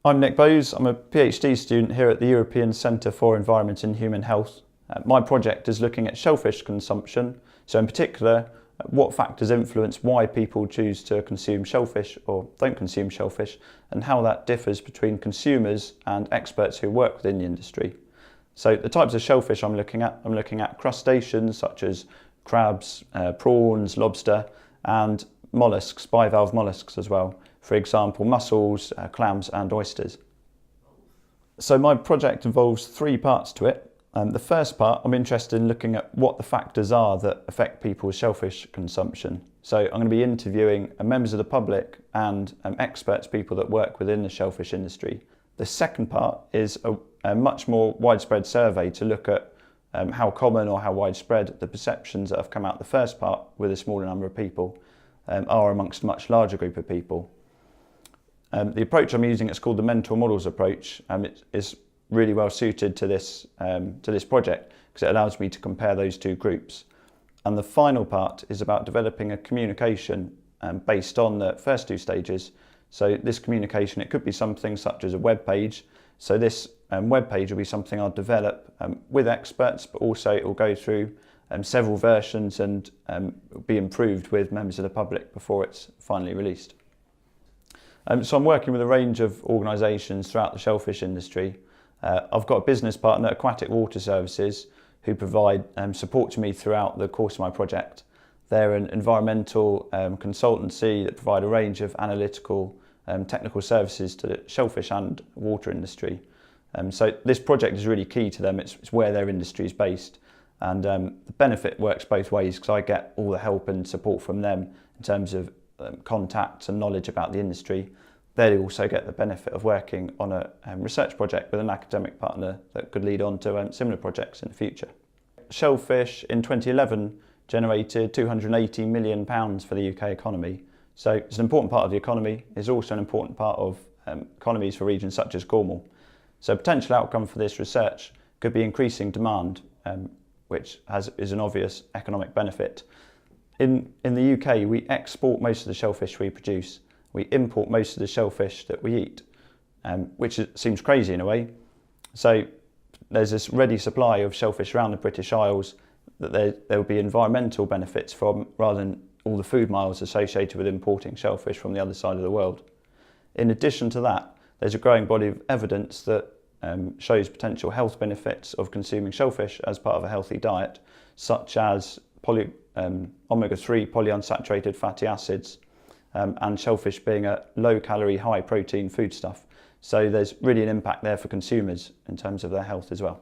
I'm Nick Boase. I'm a PhD student here at the European Centre for Environment and Human Health. My project is looking at shellfish consumption, so in particular, what factors influence why people choose to consume shellfish or don't consume shellfish, and how that differs between consumers and experts who work within the industry. So the types of shellfish I'm looking at crustaceans such as crabs, prawns, lobster, and molluscs, bivalve molluscs as well. For example, mussels, clams and oysters. So my project involves three parts to it. The first part, I'm interested in looking at what the factors are that affect people's shellfish consumption. So I'm going to be interviewing members of the public and experts, people that work within the shellfish industry. The second part is a much more widespread survey to look at how common or how widespread the perceptions that have come out the first part with a smaller number of people are amongst a much larger group of people. The approach I'm using is called the mental models approach. It is really well suited to this project because it allows me to compare those two groups. And the final part is about developing a communication based on the first two stages. So this communication, it could be something such as a web page. So this web page will be something I'll develop with experts, but also it will go through several versions and be improved with members of the public before it's finally released. So I'm working with a range of organisations throughout the shellfish industry. I've got a business partner, Aquatic Water Services, who provide support to me throughout the course of my project. They're an environmental consultancy that provide a range of analytical technical services to the shellfish and water industry. So this project is really key to them. It's where their industry is based. And the benefit works both ways because I get all the help and support from them in terms of contacts and knowledge about the industry. They also get the benefit of working on a research project with an academic partner that could lead on to similar projects in the future. Shellfish in 2011 generated £280 million for the UK economy. So it's an important part of the economy. It's also an important part of economies for regions such as Cornwall. So a potential outcome for this research could be increasing demand, which is an obvious economic benefit. In the UK, we export most of the shellfish we produce. We import most of the shellfish that we eat, which seems crazy in a way. So there's this ready supply of shellfish around the British Isles that there will be environmental benefits from rather than all the food miles associated with importing shellfish from the other side of the world. In addition to that, there's a growing body of evidence that shows potential health benefits of consuming shellfish as part of a healthy diet, such as omega-3 polyunsaturated fatty acids, and shellfish being a low-calorie, high-protein foodstuff. So there's really an impact there for consumers in terms of their health as well.